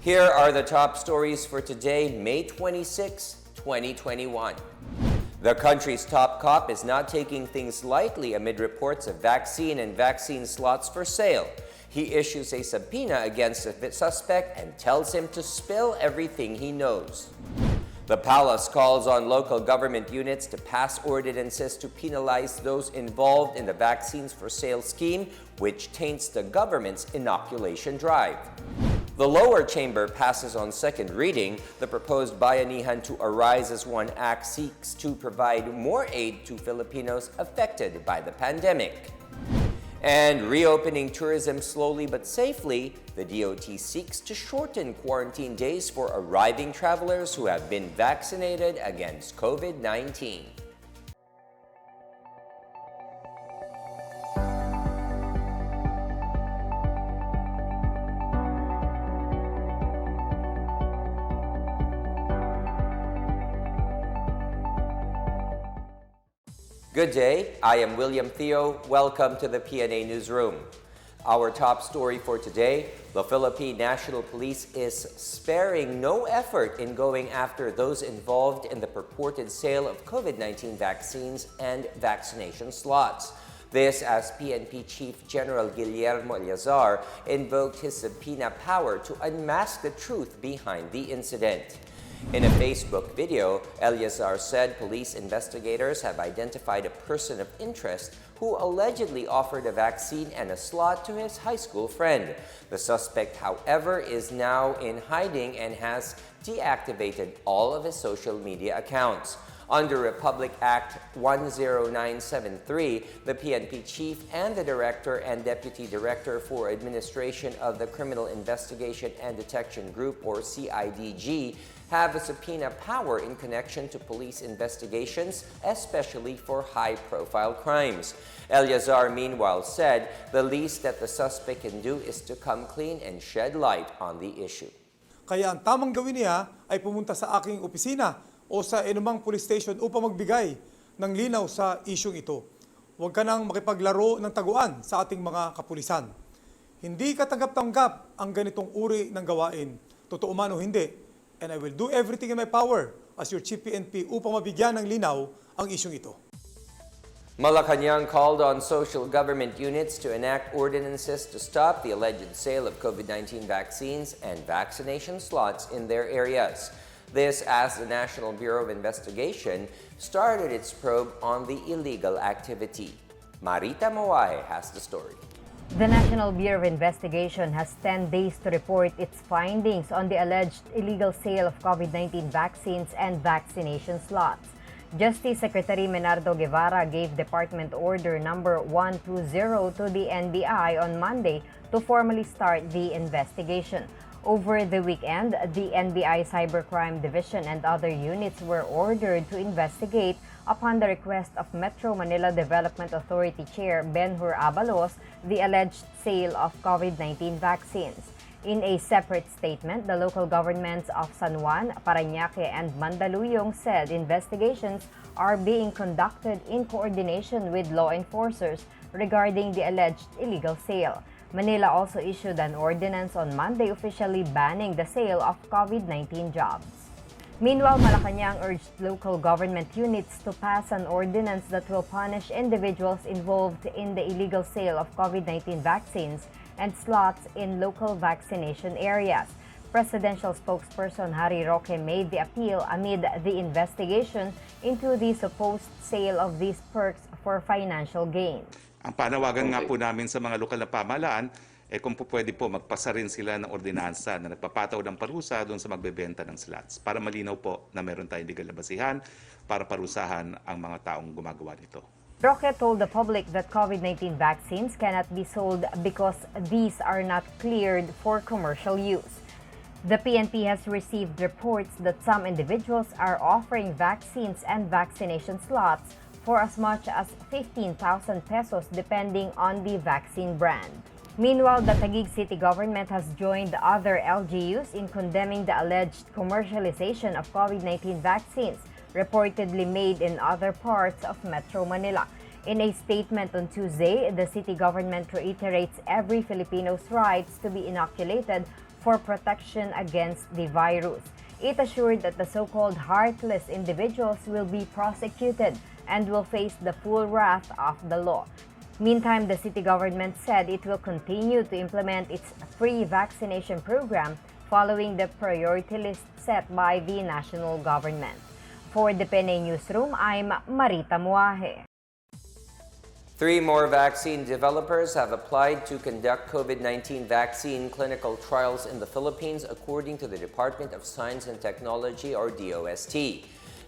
Here are the top stories for today, May 26, 2021. The country's top cop is not taking things lightly amid reports of vaccine and vaccine slots for sale. He issues a subpoena against a suspect and tells him to spill everything he knows. The palace calls on local government units to pass ordinances to penalize those involved in the vaccines for sale scheme, which taints the government's inoculation drive. The lower chamber passes on second reading. The proposed Bayanihan to Arise as One Act seeks to provide more aid to Filipinos affected by the pandemic. And reopening tourism slowly but safely, the DOT seeks to shorten quarantine days for arriving travelers who have been vaccinated against COVID-19. Good day, I am William Theo. Welcome to the PNA Newsroom. Our top story for today, the Philippine National Police is sparing no effort in going after those involved in the purported sale of COVID-19 vaccines and vaccination slots. This as PNP Chief General Guillermo Eleazar invoked his subpoena power to unmask the truth behind the incident. In a Facebook video, Eleazar said police investigators have identified a person of interest who allegedly offered a vaccine and a slot to his high school friend. The suspect, however, is now in hiding and has deactivated all of his social media accounts. Under Republic Act 10973, the PNP chief and the director and deputy director for administration of the Criminal Investigation and Detection Group, or CIDG, have a subpoena power in connection to police investigations, especially for high-profile crimes. Eleazar, meanwhile, said the least that the suspect can do is to come clean and shed light on the issue. Kaya ang tamang gawin niya ay pumunta sa aking opisina o sa anumang police station upang magbigay ng linaw sa isyung ito. Huwag ka nang makipaglaro ng taguan sa ating mga kapulisan. Hindi katanggap-tanggap ang ganitong uri ng gawain, totoo man o hindi. And I will do everything in my power as your Chief PNP upang mabigyan ng linaw ang isyung ito. Malacanang called on social government units to enact ordinances to stop the alleged sale of COVID-19 vaccines and vaccination slots in their areas. This as the National Bureau of Investigation started its probe on the illegal activity. Marita Moahe has the story. The National Bureau of Investigation has 10 days to report its findings on the alleged illegal sale of COVID-19 vaccines and vaccination slots. Justice Secretary Menardo Guevara gave Department Order number 120 to the NBI on Monday to formally start the investigation. Over the weekend, the NBI Cybercrime Division and other units were ordered to investigate upon the request of Metro Manila Development Authority Chair Ben-Hur Abalos the alleged sale of COVID-19 vaccines. In a separate statement, the local governments of San Juan, Parañaque, and Mandaluyong said investigations are being conducted in coordination with law enforcers regarding the alleged illegal sale. Manila also issued an ordinance on Monday officially banning the sale of COVID-19 jobs. Meanwhile, Malacanang urged local government units to pass an ordinance that will punish individuals involved in the illegal sale of COVID-19 vaccines and slots in local vaccination areas. Presidential spokesperson Harry Roque made the appeal amid the investigation into the supposed sale of these perks for financial gain. Ang panawagan nga po namin sa mga lokal na pamahalaan, kung po pwede po magpasa rin sila ng ordinansa na nagpapataw ng parusa doon sa magbebenta ng slots para malinaw po na meron tayong legal na basihan para parusahan ang mga taong gumagawa nito. Roque told the public that COVID-19 vaccines cannot be sold because these are not cleared for commercial use. The PNP has received reports that some individuals are offering vaccines and vaccination slots for as much as 15,000 pesos depending on the vaccine brand. Meanwhile, the Taguig City government has joined other LGUs in condemning the alleged commercialization of COVID-19 vaccines reportedly made in other parts of Metro Manila. In a statement on Tuesday, the city government reiterates every Filipino's rights to be inoculated for protection against the virus. It assured that the so-called heartless individuals will be prosecuted and will face the full wrath of the law. Meantime, the city government said it will continue to implement its free vaccination program following the priority list set by the national government. For the PNA Newsroom, I'm Marita Muaje. 3 more vaccine developers have applied to conduct COVID-19 vaccine clinical trials in the Philippines, according to the Department of Science and Technology, or DOST.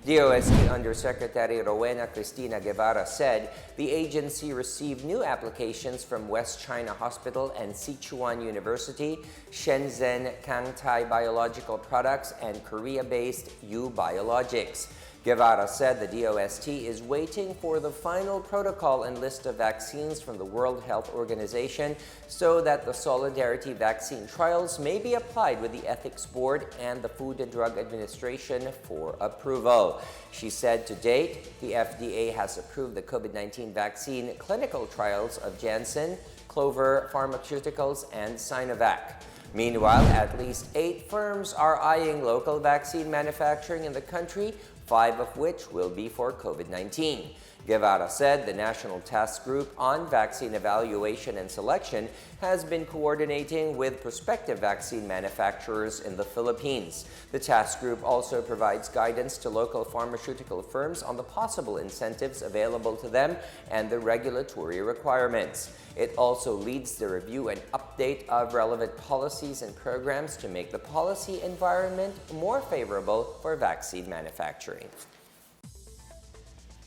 DOST Undersecretary Rowena Cristina Guevara said the agency received new applications from West China Hospital and Sichuan University, Shenzhen Kangtai Biological Products, and Korea-based U Biologics. Guevara said the DOST is waiting for the final protocol and list of vaccines from the World Health Organization so that the Solidarity vaccine trials may be applied with the Ethics Board and the Food and Drug Administration for approval. She said to date, the FDA has approved the COVID-19 vaccine clinical trials of Janssen, Clover Pharmaceuticals, and Sinovac. Meanwhile, at least 8 firms are eyeing local vaccine manufacturing in the country, 5 of which will be for COVID-19. Guevara said the National Task Group on Vaccine Evaluation and Selection has been coordinating with prospective vaccine manufacturers in the Philippines. The task group also provides guidance to local pharmaceutical firms on the possible incentives available to them and the regulatory requirements. It also leads the review and update of relevant policies and programs to make the policy environment more favorable for vaccine manufacturing.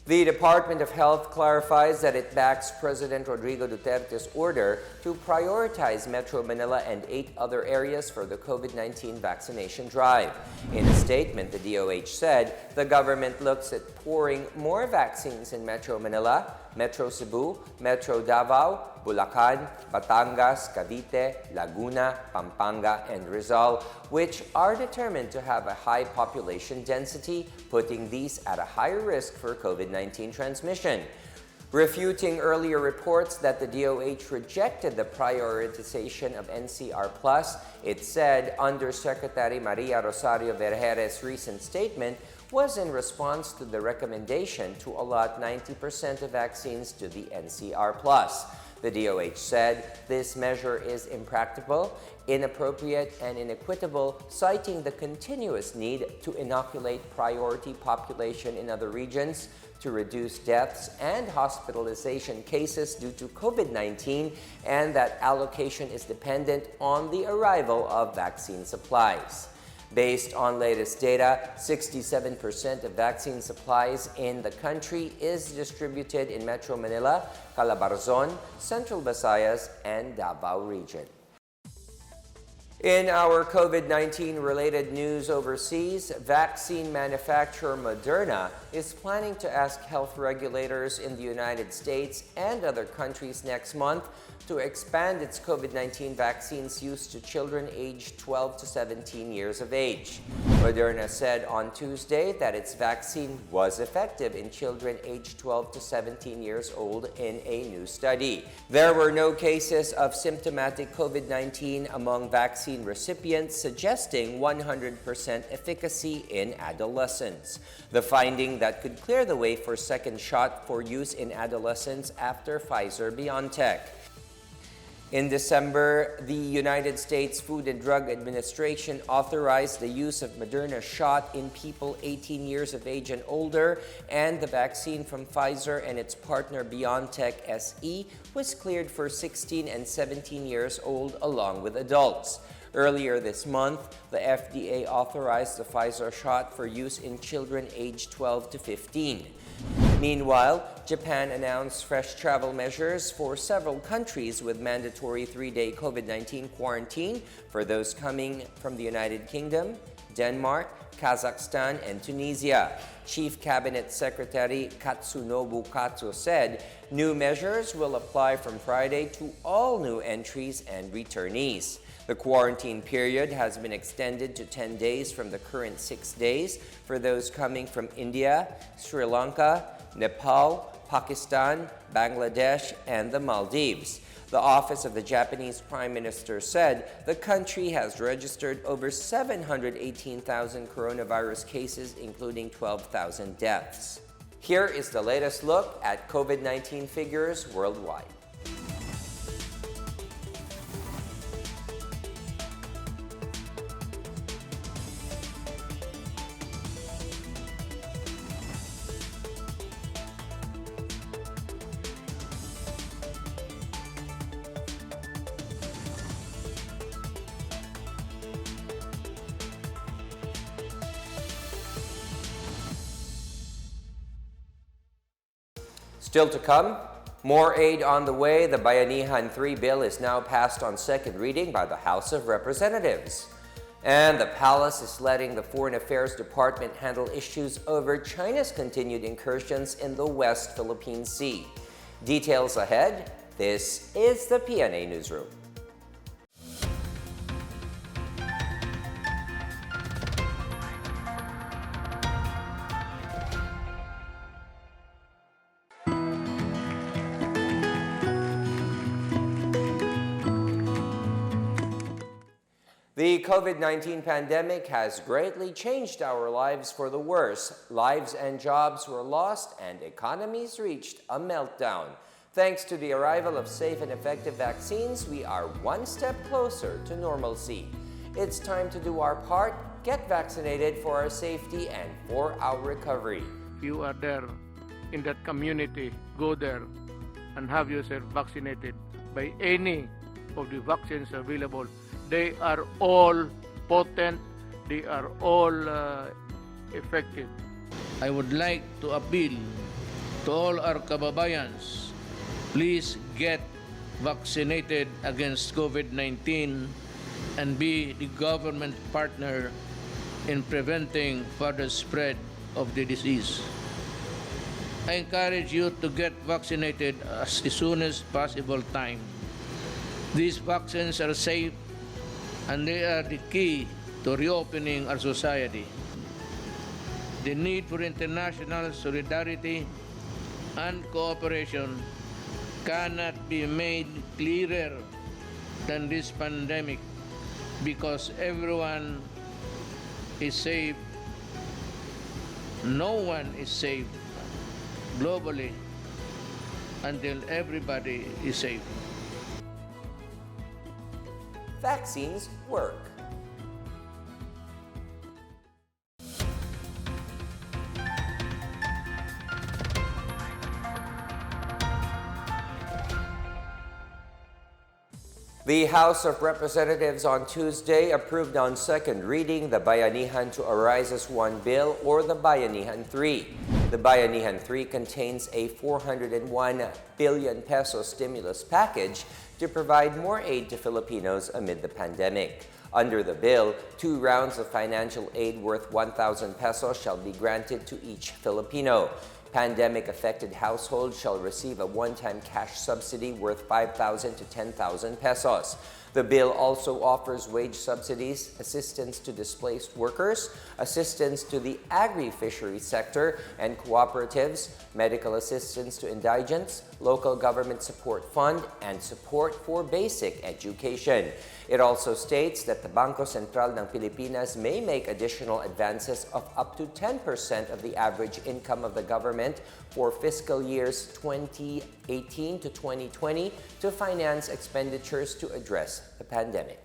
The Department of Health clarifies that it backs President Rodrigo Duterte's order to prioritize Metro Manila and 8 other areas for the COVID-19 vaccination drive. In a statement, the DOH said the government looks at pouring more vaccines in Metro Manila, Metro Cebu, Metro Davao, Bulacan, Batangas, Cavite, Laguna, Pampanga, and Rizal, which are determined to have a high population density, putting these at a higher risk for COVID-19 transmission. Refuting earlier reports that the DOH rejected the prioritization of NCR+, it said Undersecretary Maria Rosario Vergeres' recent statement was in response to the recommendation to allot 90% of vaccines to the NCR+. The DOH said this measure is impractical, inappropriate, and inequitable, citing the continuous need to inoculate priority population in other regions to reduce deaths and hospitalization cases due to COVID-19, and that allocation is dependent on the arrival of vaccine supplies. Based on latest data, 67% of vaccine supplies in the country is distributed in Metro Manila, Calabarzon, Central Visayas, and Davao region. In our COVID-19 related news overseas, vaccine manufacturer Moderna is planning to ask health regulators in the United States and other countries next month to expand its COVID-19 vaccines use to children aged 12 to 17 years of age. Moderna said on Tuesday that its vaccine was effective in children aged 12 to 17 years old in a new study. There were no cases of symptomatic COVID-19 among vaccine recipients, suggesting 100% efficacy in adolescents. The finding that could clear the way for second shot for use in adolescents after Pfizer-BioNTech. In December, the United States Food and Drug Administration authorized the use of Moderna shot in people 18 years of age and older, and the vaccine from Pfizer and its partner BioNTech SE was cleared for 16 and 17 years old along with adults. Earlier this month, the FDA authorized the Pfizer shot for use in children aged 12 to 15. Meanwhile, Japan announced fresh travel measures for several countries with mandatory 3-day COVID-19 quarantine for those coming from the United Kingdom, Denmark, Kazakhstan, and Tunisia. Chief Cabinet Secretary Katsunobu Katsu said new measures will apply from Friday to all new entries and returnees. The quarantine period has been extended to 10 days from the current 6 days for those coming from India, Sri Lanka, Nepal, Pakistan, Bangladesh, and the Maldives. The office of the Japanese Prime Minister said the country has registered over 718,000 coronavirus cases, including 12,000 deaths. Here is the latest look at COVID-19 figures worldwide. Still to come, more aid on the way. The Bayanihan 3 bill is now passed on second reading by the House of Representatives. And the palace is letting the Foreign Affairs Department handle issues over China's continued incursions in the West Philippine Sea. Details ahead. This is the PNA Newsroom. The COVID-19 pandemic has greatly changed our lives for the worse. Lives and jobs were lost and economies reached a meltdown. Thanks to the arrival of safe and effective vaccines, we are one step closer to normalcy. It's time to do our part, get vaccinated for our safety and for our recovery. You are there in that community, go there and have yourself vaccinated by any of the vaccines available. They are all potent, they are all effective. I would like to appeal to all our kababayans, please get vaccinated against COVID-19 and be the government partner in preventing further spread of the disease. I encourage you to get vaccinated as soon as possible time. These vaccines are safe and they are the key to reopening our society. The need for international solidarity and cooperation cannot be made clearer than this pandemic, because everyone is safe. No one is safe globally until everybody is safe. Vaccines work. The House of Representatives on Tuesday approved on second reading the Bayanihan to Arise as One bill, or the Bayanihan 3. The Bayanihan 3 contains a 401 billion peso stimulus package to provide more aid to Filipinos amid the pandemic. Under the bill, 2 rounds of financial aid worth 1,000 pesos shall be granted to each Filipino. Pandemic-affected households shall receive a one-time cash subsidy worth 5,000 to 10,000 pesos. The bill also offers wage subsidies, assistance to displaced workers, assistance to the agri-fishery sector and cooperatives, medical assistance to indigents, local government support fund, and support for basic education. It also states that the Bangko Sentral ng Pilipinas may make additional advances of up to 10% of the average income of the government for fiscal years 2018 to 2020 to finance expenditures to address the pandemic.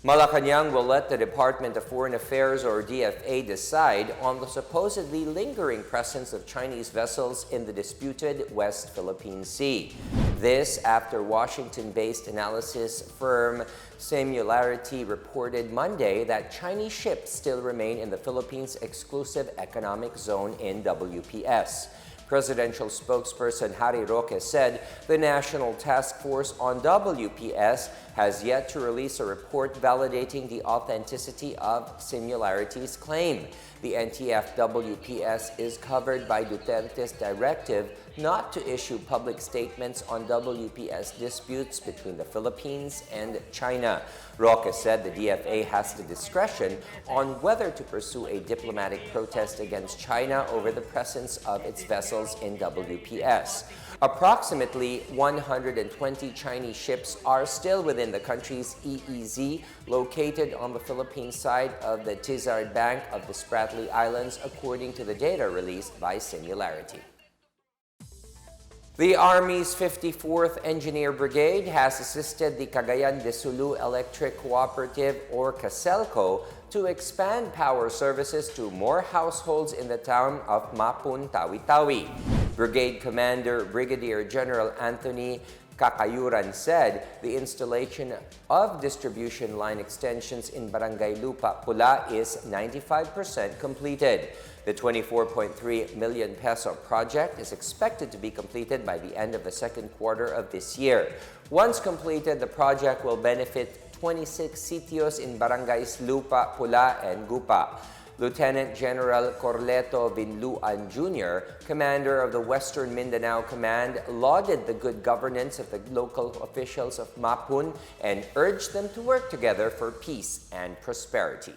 Malacanang will let the Department of Foreign Affairs, or DFA, decide on the supposedly lingering presence of Chinese vessels in the disputed West Philippine Sea. This after Washington-based analysis firm Singularity reported Monday that Chinese ships still remain in the Philippines' exclusive economic zone in WPS. Presidential spokesperson Harry Roque said the National Task Force on WPS has yet to release a report validating the authenticity of Similarity's claim. The NTF-WPS is covered by Duterte's directive not to issue public statements on WPS disputes between the Philippines and China. Roque said the DFA has the discretion on whether to pursue a diplomatic protest against China over the presence of its vessels in WPS. Approximately 120 Chinese ships are still within the country's EEZ, located on the Philippine side of the Tizard Bank of the Spratly Islands, according to the data released by Similarity. The Army's 54th Engineer Brigade has assisted the Cagayan de Sulu Electric Cooperative, or CASELCO, to expand power services to more households in the town of Mapun, Tawi-Tawi. Brigade Commander Brigadier General Anthony Kakayuran said the installation of distribution line extensions in Barangay Lupa Pula is 95% completed. The 24.3 million peso project is expected to be completed by the end of the second quarter of this year. Once completed, the project will benefit 26 sitios in barangays Lupa, Pula, and Gupa. Lieutenant General Corleto Vinluan Jr., commander of the Western Mindanao Command, lauded the good governance of the local officials of Mapun and urged them to work together for peace and prosperity.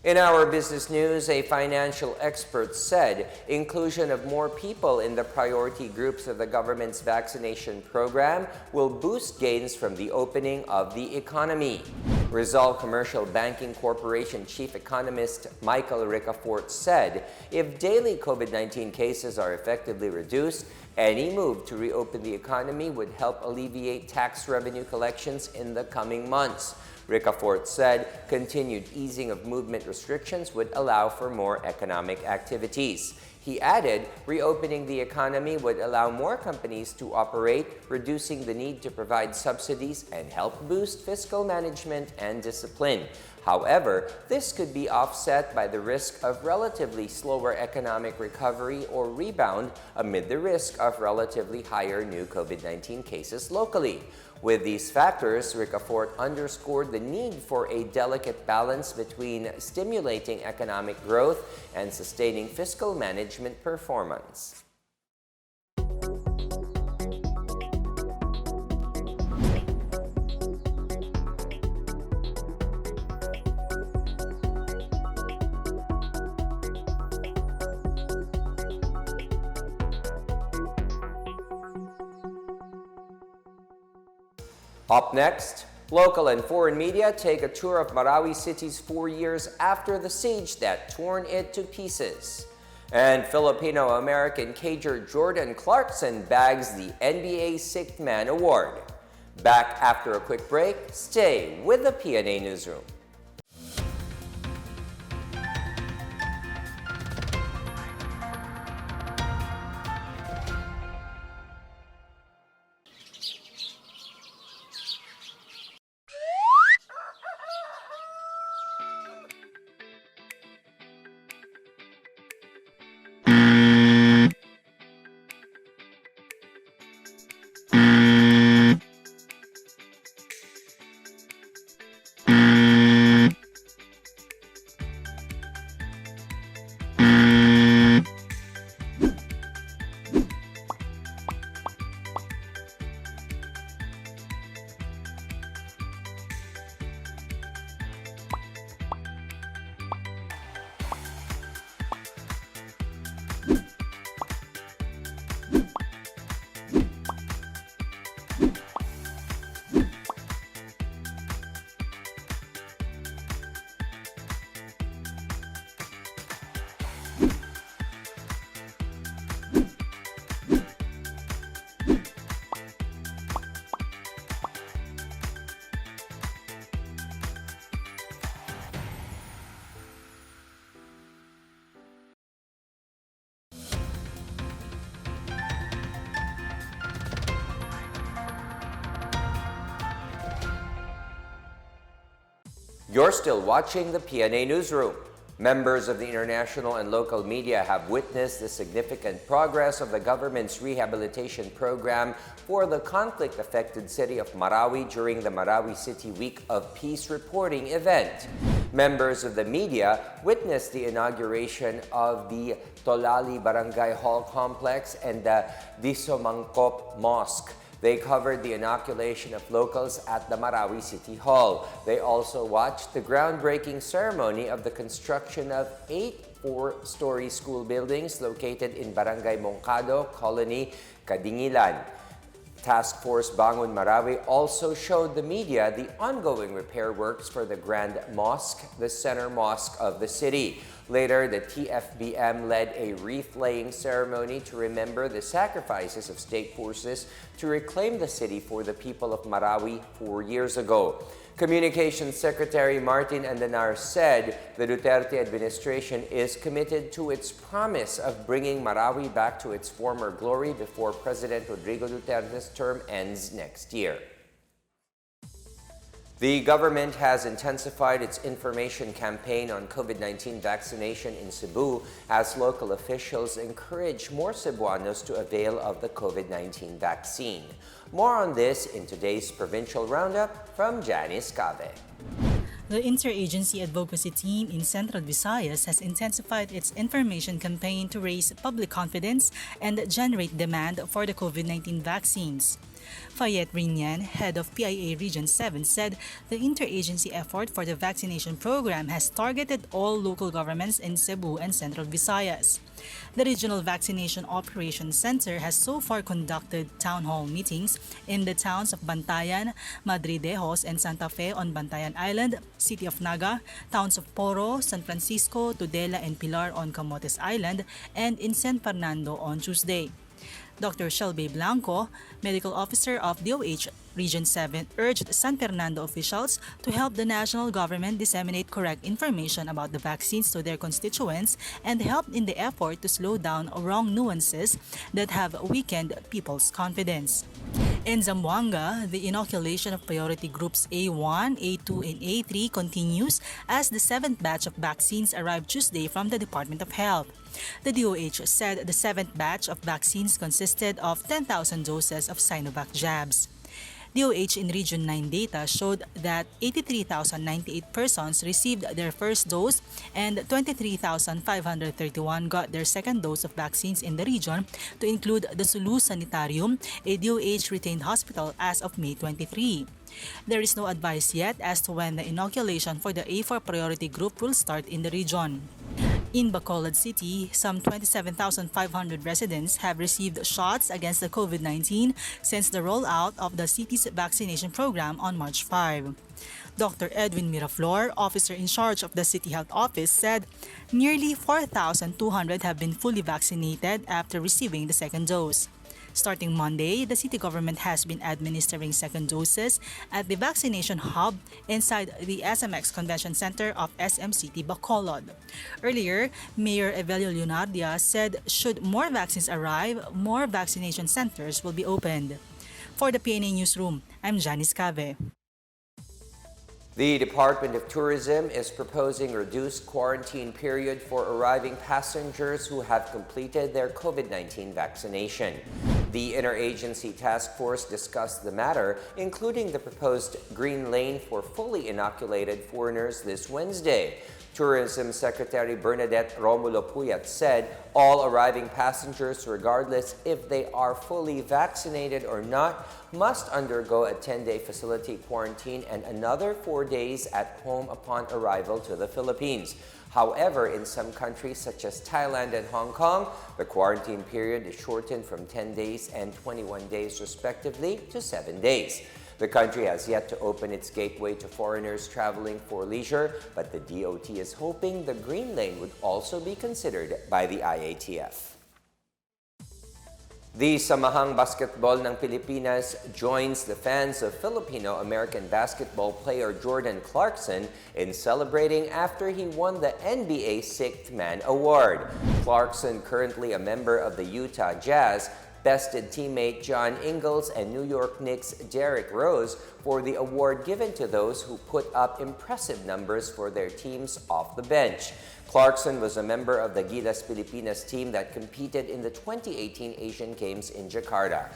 In our business news, a financial expert said inclusion of more people in the priority groups of the government's vaccination program will boost gains from the opening of the economy. Rizal Commercial Banking Corporation Chief Economist Michael Ricafort said if daily COVID-19 cases are effectively reduced, any move to reopen the economy would help alleviate tax revenue collections in the coming months. Ricafort said continued easing of movement restrictions would allow for more economic activities. He added, reopening the economy would allow more companies to operate, reducing the need to provide subsidies and help boost fiscal management and discipline. However, this could be offset by the risk of relatively slower economic recovery or rebound amid the risk of relatively higher new COVID-19 cases locally. With these factors, Ricafort underscored the need for a delicate balance between stimulating economic growth and sustaining fiscal management performance. Up next, local and foreign media take a tour of Marawi City's 4 years after the siege that torn it to pieces. And Filipino-American cager Jordan Clarkson bags the NBA Sixth Man Award. Back after a quick break, stay with the PNA Newsroom. You're still watching the PNA Newsroom. Members of the international and local media have witnessed the significant progress of the government's rehabilitation program for the conflict-affected city of Marawi during the Marawi City Week of Peace reporting event. Members of the media witnessed the inauguration of the Tolali Barangay Hall Complex and the Disomangkop Mosque. They covered the inoculation of locals at the Marawi City Hall. They also watched the groundbreaking ceremony of the construction of 8 four-story school buildings located in Barangay Moncado, Colony, Kadingilan. Task Force Bangon Marawi also showed the media the ongoing repair works for the Grand Mosque, the center mosque of the city. Later, the TFBM led a wreath-laying ceremony to remember the sacrifices of state forces to reclaim the city for the people of Marawi 4 years ago. Communications Secretary Martin Andanar said the Duterte administration is committed to its promise of bringing Marawi back to its former glory before President Rodrigo Duterte's term ends next year. The government has intensified its information campaign on COVID-19 vaccination in Cebu as local officials encourage more Cebuanos to avail of the COVID-19 vaccine. More on this in today's Provincial Roundup from Janice Cave. The Interagency Advocacy Team in Central Visayas has intensified its information campaign to raise public confidence and generate demand for the COVID-19 vaccines. Fayette Rinian, head of PIA Region 7, said the interagency effort for the vaccination program has targeted all local governments in Cebu and Central Visayas. The Regional Vaccination Operations Center has so far conducted town hall meetings in the towns of Bantayan, Madridejos, and Santa Fe on Bantayan Island, City of Naga, towns of Poro, San Francisco, Tudela, and Pilar on Camotes Island, and in San Fernando on Tuesday. Dr. Shelby Blanco, medical officer of DOH Region 7, urged San Fernando officials to help the national government disseminate correct information about the vaccines to their constituents and help in the effort to slow down wrong nuances that have weakened people's confidence. In Zamboanga, the inoculation of priority groups A1, A2, and A3 continues as the 7th batch of vaccines arrived Tuesday from the Department of Health. The DOH said the 7th batch of vaccines consisted of 10,000 doses of Sinovac jabs. DOH in Region 9 data showed that 83,098 persons received their first dose and 23,531 got their second dose of vaccines in the region, to include the Sulu Sanitarium, a DOH-retained hospital as of May 23. There is no advice yet as to when the inoculation for the A4 priority group will start in the region. In Bacolod City, some 27,500 residents have received shots against the COVID-19 since the rollout of the city's vaccination program on March 5. Dr. Edwin Miraflor, officer in charge of the City Health Office, said nearly 4,200 have been fully vaccinated after receiving the second dose. Starting Monday, the city government has been administering second doses at the vaccination hub inside the SMX Convention Center of SM City, Bacolod. Earlier, Mayor Evelio Leonardia said should more vaccines arrive, more vaccination centers will be opened. For the PNA Newsroom, I'm Janice Cave. The Department of Tourism is proposing reduced quarantine period for arriving passengers who have completed their COVID-19 vaccination. The Interagency Task Force discussed the matter, including the proposed green lane for fully inoculated foreigners this Wednesday. Tourism Secretary Bernadette Romulo Puyat said all arriving passengers, regardless if they are fully vaccinated or not, must undergo a 10-day facility quarantine and another 4 days at home upon arrival to the Philippines. However, in some countries such as Thailand and Hong Kong, the quarantine period is shortened from 10 days and 21 days respectively to 7 days. The country has yet to open its gateway to foreigners traveling for leisure, but the DOT is hoping the green lane would also be considered by the IATF. The Samahang Basketball ng Pilipinas joins the fans of Filipino-American basketball player Jordan Clarkson in celebrating after he won the NBA Sixth Man Award. Clarkson, currently a member of the Utah Jazz, bested teammate John Ingles and New York Knicks' Derrick Rose for the award given to those who put up impressive numbers for their teams off the bench. Clarkson was a member of the Gilas Pilipinas team that competed in the 2018 Asian Games in Jakarta.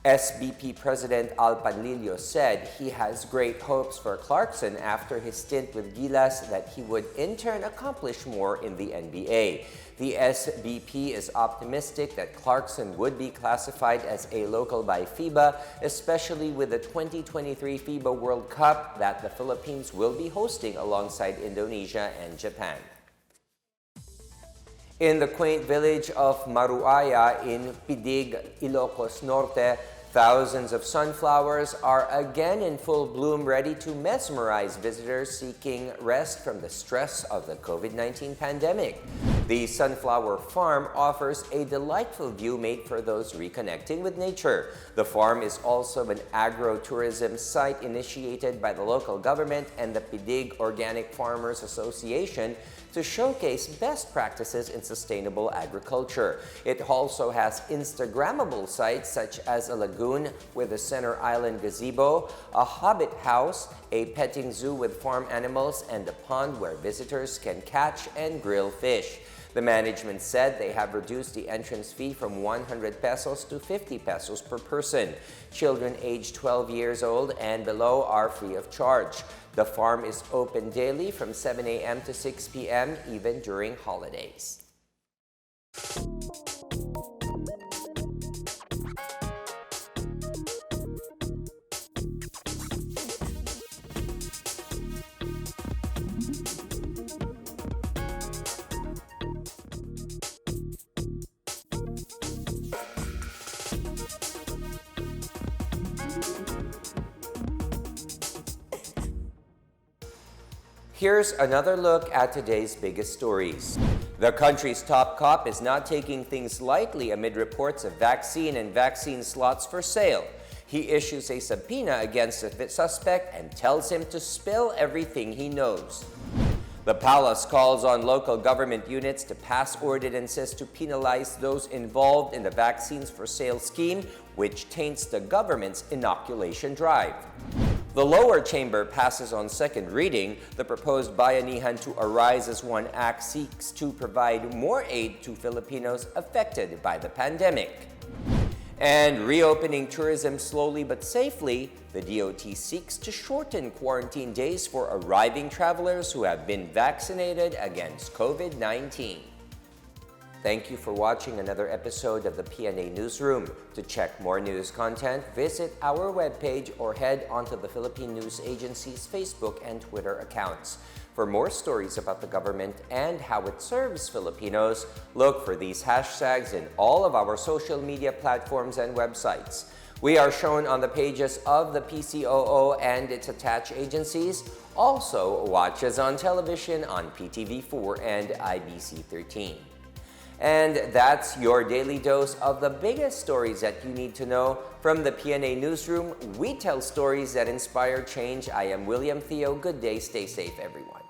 SBP President Al Panlilio said he has great hopes for Clarkson after his stint with Gilas that he would in turn accomplish more in the NBA. The SBP is optimistic that Clarkson would be classified as a local by FIBA, especially with the 2023 FIBA World Cup that the Philippines will be hosting alongside Indonesia and Japan. In the quaint village of Maruaya in Pidig, Ilocos Norte, thousands of sunflowers are again in full bloom, ready to mesmerize visitors seeking rest from the stress of the COVID-19 pandemic. The sunflower farm offers a delightful view made for those reconnecting with nature. The farm is also an agro-tourism site initiated by the local government and the Pidig Organic Farmers Association to showcase best practices in sustainable agriculture. It also has Instagrammable sites such as a lagoon with a center island gazebo, a hobbit house, a petting zoo with farm animals, and a pond where visitors can catch and grill fish. The management said they have reduced the entrance fee from 100 pesos to 50 pesos per person. Children aged 12 years old and below are free of charge. The farm is open daily from 7 a.m. to 6 p.m. even during holidays. Here's another look at today's biggest stories. The country's top cop is not taking things lightly amid reports of vaccine and vaccine slots for sale. He issues a subpoena against a suspect and tells him to spill everything he knows. The palace calls on local government units to pass ordinances to penalize those involved in the vaccines for sale scheme, which taints the government's inoculation drive. The lower chamber passes on second reading the proposed Bayanihan to Arise as One Act seeks to provide more aid to Filipinos affected by the pandemic. And reopening tourism slowly but safely, the DOT seeks to shorten quarantine days for arriving travelers who have been vaccinated against COVID-19. Thank you for watching another episode of the PNA Newsroom. To check more news content, visit our webpage or head onto the Philippine News Agency's Facebook and Twitter accounts. For more stories about the government and how it serves Filipinos, look for these hashtags in all of our social media platforms and websites. We are shown on the pages of the PCOO and its attached agencies. Also, watch us on television on PTV4 and IBC13. And that's your daily dose of the biggest stories that you need to know. From the PNA Newsroom, we tell stories that inspire change. I am William Theo. Good day. Stay safe, everyone.